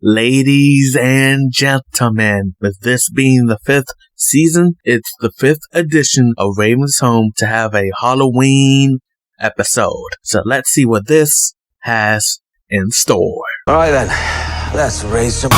Ladies and gentlemen, with this being the 5th season, it's the 5th edition of Raven's Home to have a Halloween episode. So let's see what this has in store. Alright then, let's raise some...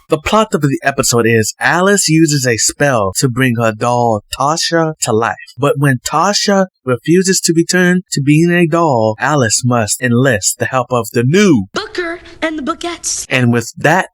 The plot of the episode is Alice uses a spell to bring her doll Tasha to life. But when Tasha refuses to return to being a doll, Alice must enlist the help of the new Booker and the Bookettes. And with that,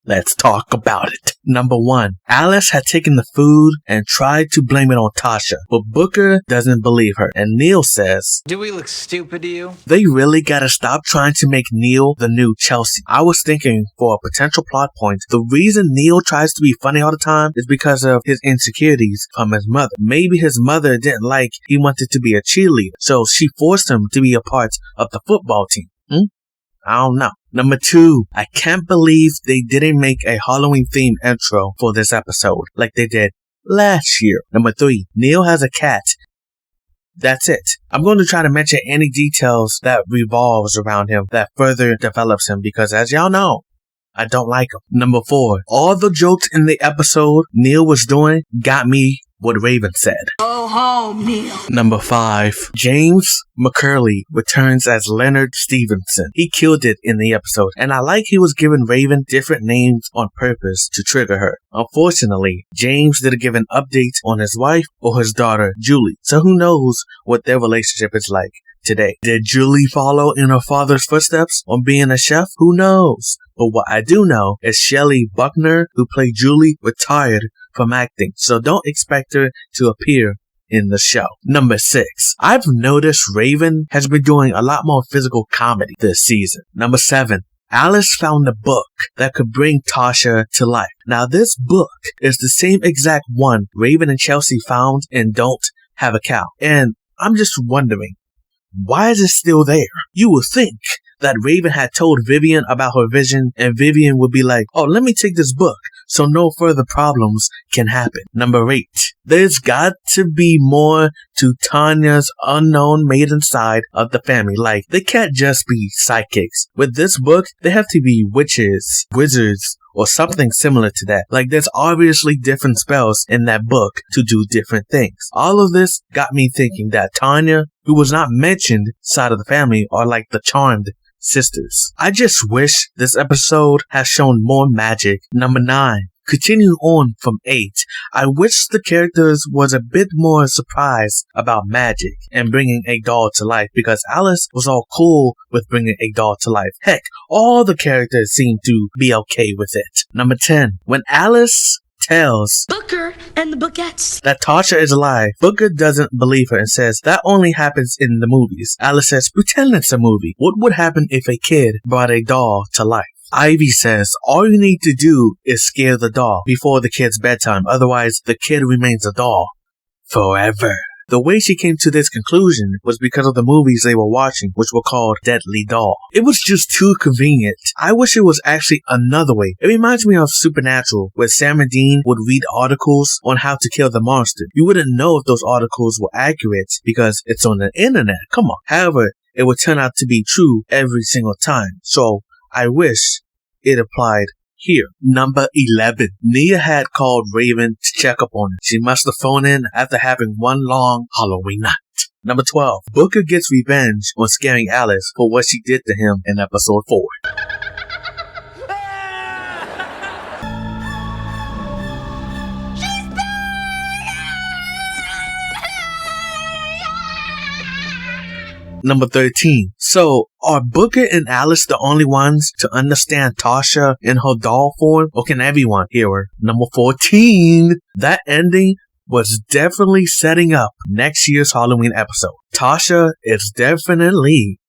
let's talk about it. Number 1. Alice had taken the food and tried to blame it on Tasha, but Booker doesn't believe her, and Neil says, "Do we look stupid to you?" They really gotta stop trying to make Neil the new Chelsea. I was thinking, for a potential plot point, the reason Neil tries to be funny all the time is because of his insecurities from his mother. Maybe his mother didn't like he wanted to be a cheerleader, so she forced him to be a part of the football team. I don't know. Number 2, I can't believe they didn't make a Halloween themed intro for this episode like they did last year. Number 3, Neil has a cat. That's it. I'm going to try to mention any details that revolves around him that further develops him because as y'all know, I don't like him. Number 4, all the jokes in the episode Neil was doing got me what Raven said. Go home, Neil. Number 5, James McCurley returns as Leonard Stevenson. He killed it in the episode, and I like he was giving Raven different names on purpose to trigger her. Unfortunately, James didn't give an update on his wife or his daughter, Julie, so who knows what their relationship is like today. Did Julie follow in her father's footsteps on being a chef? Who knows? But what I do know is Shelley Buckner, who played Julie, retired from acting, so don't expect her to appear in the show. Number 6, I've noticed Raven has been doing a lot more physical comedy this season. Number 7, Alice found a book that could bring Tasha to life. Now this book is the same exact one Raven and Chelsea found in Don't Have a Cow. And I'm just wondering, why is it still there? You would think that Raven had told Vivian about her vision and Vivian would be like, oh, let me take this book so no further problems can happen. Number 8, there's got to be more to Tanya's unknown maiden side of the family. Like, they can't just be psychics. With this book, they have to be witches, wizards, or something similar to that. Like, there's obviously different spells in that book to do different things. All of this got me thinking that Tanya, who was not mentioned side of the family, are like the Charmed sisters. I just wish this episode has shown more magic. Number 9, continuing on from 8, I wish the characters was a bit more surprised about magic and bringing a doll to life because Alice was all cool with bringing a doll to life. Heck, all the characters seem to be okay with it. Number 10, when Alice tells Booker and the Bookettes that Tasha is alive, Booker doesn't believe her and says that only happens in the movies. Alice says, pretend it's a movie. What would happen if a kid brought a doll to life? Ivy says, all you need to do is scare the doll before the kid's bedtime. Otherwise, the kid remains a doll forever. The way she came to this conclusion was because of the movies they were watching, which were called Deadly Doll. It was just too convenient. I wish it was actually another way. It reminds me of Supernatural, where Sam and Dean would read articles on how to kill the monster. You wouldn't know if those articles were accurate because it's on the internet. Come on. However, it would turn out to be true every single time. So, I wish it applied here. Number 11. Nia had called Raven to check up on her. She must have phoned in after having one long Halloween night. Number 12. Booker gets revenge on scaring Alice for what she did to him in episode 4. Number 13. So, are Booker and Alice the only ones to understand Tasha in her doll form? Or can everyone hear her? Number 14. That ending was definitely setting up next year's Halloween episode. Tasha is definitely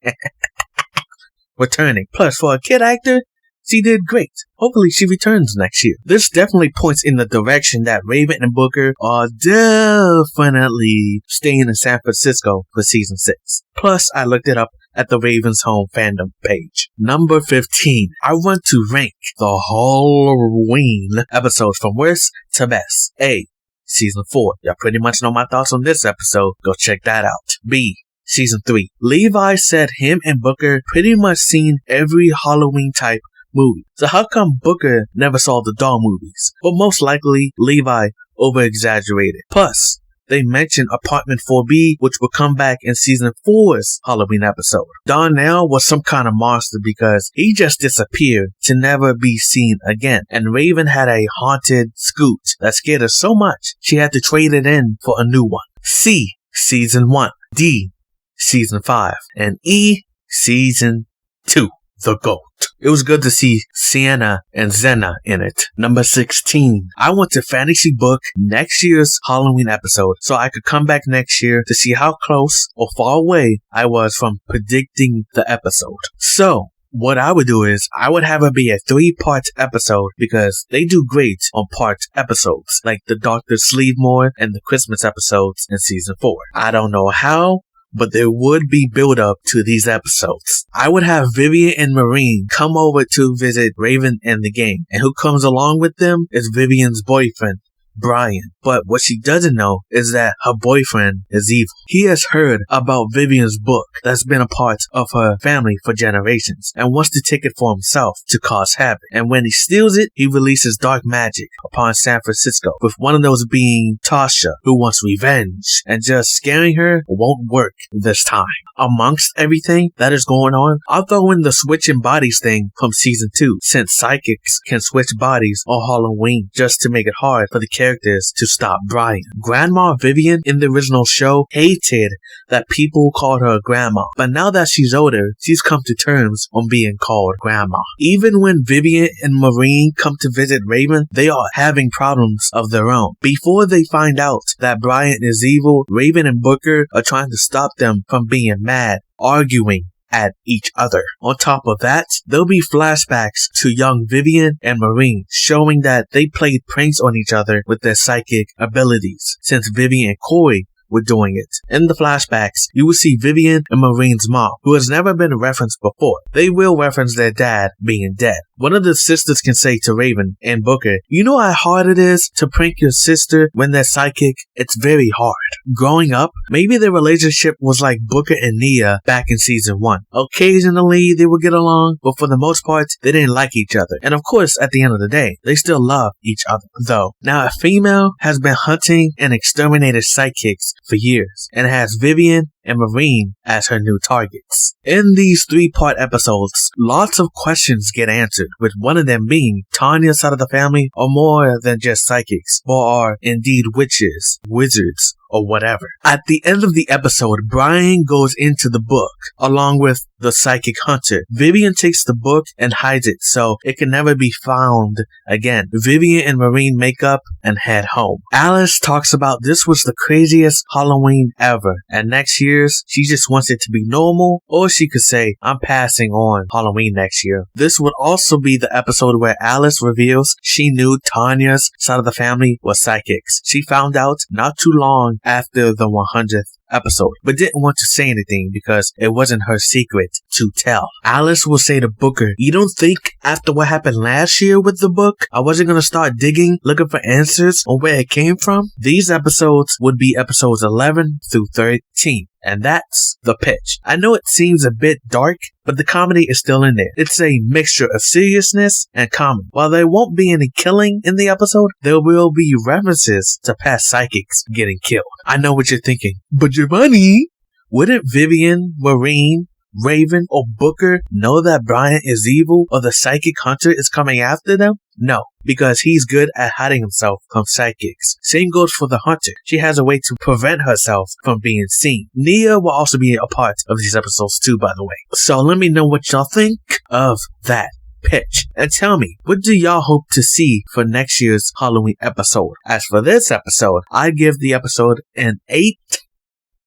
returning. Plus, for a kid actor, she did great. Hopefully she returns next year. This definitely points in the direction that Raven and Booker are definitely staying in San Francisco for season 6. Plus, I looked it up at the Raven's Home fandom page. Number 15. I want to rank the Halloween episodes from worst to best. A. Season 4. Y'all pretty much know my thoughts on this episode. Go check that out. B. Season 3. Levi said him and Booker pretty much seen every Halloween type movie. So how come Booker never saw the doll movies? But most likely, Levi over-exaggerated. Plus, they mentioned Apartment 4B, which will come back in Season 4's Halloween episode. Darnell was some kind of monster because he just disappeared to never be seen again. And Raven had a haunted scoot that scared her so much, she had to trade it in for a new one. C, Season 1. D, Season 5. And E, Season 2. The GOAT. It was good to see Sienna and Zena in it. Number 16. I want to fantasy book next year's Halloween episode so I could come back next year to see how close or far away I was from predicting the episode. So, what I would do is, I would have it be a 3-part episode because they do great on part episodes, like the Dr. Sleevemore and the Christmas episodes in Season 4. I don't know how, but there would be build up to these episodes. I would have Vivian and Marine come over to visit Raven and the gang, and who comes along with them is Vivian's boyfriend, Brian. But what she doesn't know is that her boyfriend is evil. He has heard about Vivian's book that's been a part of her family for generations and wants to take it for himself to cause havoc. And when he steals it, he releases dark magic upon San Francisco, with one of those being Tasha, who wants revenge, and just scaring her won't work this time. Amongst everything that is going on, I'll throw in the switching bodies thing from Season 2, since psychics can switch bodies on Halloween just to make it hard for the characters to stop Brian. Grandma Vivian in the original show hated that people called her grandma, but now that she's older, she's come to terms on being called grandma. Even when Vivian and Marine come to visit Raven, they are having problems of their own. Before they find out that Brian is evil, Raven and Booker are trying to stop them from being mad, arguing at each other. On top of that, there'll be flashbacks to young Vivian and Marine, showing that they played pranks on each other with their psychic abilities, since Vivian and Corey were doing it. In the flashbacks, you will see Vivian and Marine's mom, who has never been referenced before. They will reference their dad being dead. One of the sisters can say to Raven and Booker, "You know how hard it is to prank your sister when they're psychic? It's very hard." Growing up, maybe their relationship was like Booker and Nia back in Season 1. Occasionally, they would get along, but for the most part, they didn't like each other. And of course, at the end of the day, they still love each other, though. Now, a female has been hunting and exterminated psychics for years, and has Vivian and Marine as her new targets. In these 3-part episodes, lots of questions get answered, with one of them being Tanya's side of the family are more than just psychics, or are indeed witches, wizards, or whatever. At the end of the episode, Brian goes into the book, along with the psychic hunter. Vivian takes the book and hides it so it can never be found again. Vivian and Marine make up and head home. Alice talks about this was the craziest Halloween ever, and next year's, she just wants it to be normal, or she could say, "I'm passing on Halloween next year." This would also be the episode where Alice reveals she knew Tanya's side of the family was psychics. She found out not too long after the 100th episode, but didn't want to say anything because it wasn't her secret to tell. Alice will say to Booker, "You don't think after what happened last year with the book, I wasn't going to start digging, looking for answers on where it came from?" These episodes would be episodes 11 through 13. And that's the pitch. I know it seems a bit dark, but the comedy is still in there. It's a mixture of seriousness and comedy. While there won't be any killing in the episode, there will be references to past psychics getting killed. I know what you're thinking, but Giovanni, wouldn't Vivian, Marine, Raven, or Booker know that Brian is evil or the psychic hunter is coming after them? No, because he's good at hiding himself from psychics. Same goes for the hunter. She has a way to prevent herself from being seen. Nia will also be a part of these episodes too, by the way. So let me know what y'all think of that pitch. And tell me, what do y'all hope to see for next year's Halloween episode? As for this episode, I give the episode an 8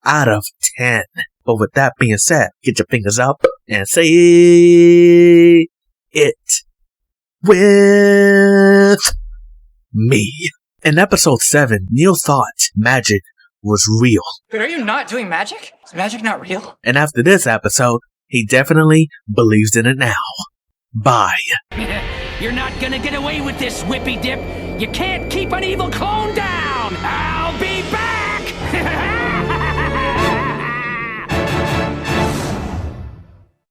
out of 10. But with that being said, get your fingers up and say it with me. In episode 7, Neil thought magic was real. But are you not doing magic? Is magic not real? And after this episode, he definitely believes in it now. Bye. You're not gonna get away with this, Whippy Dip. You can't keep an evil clone down!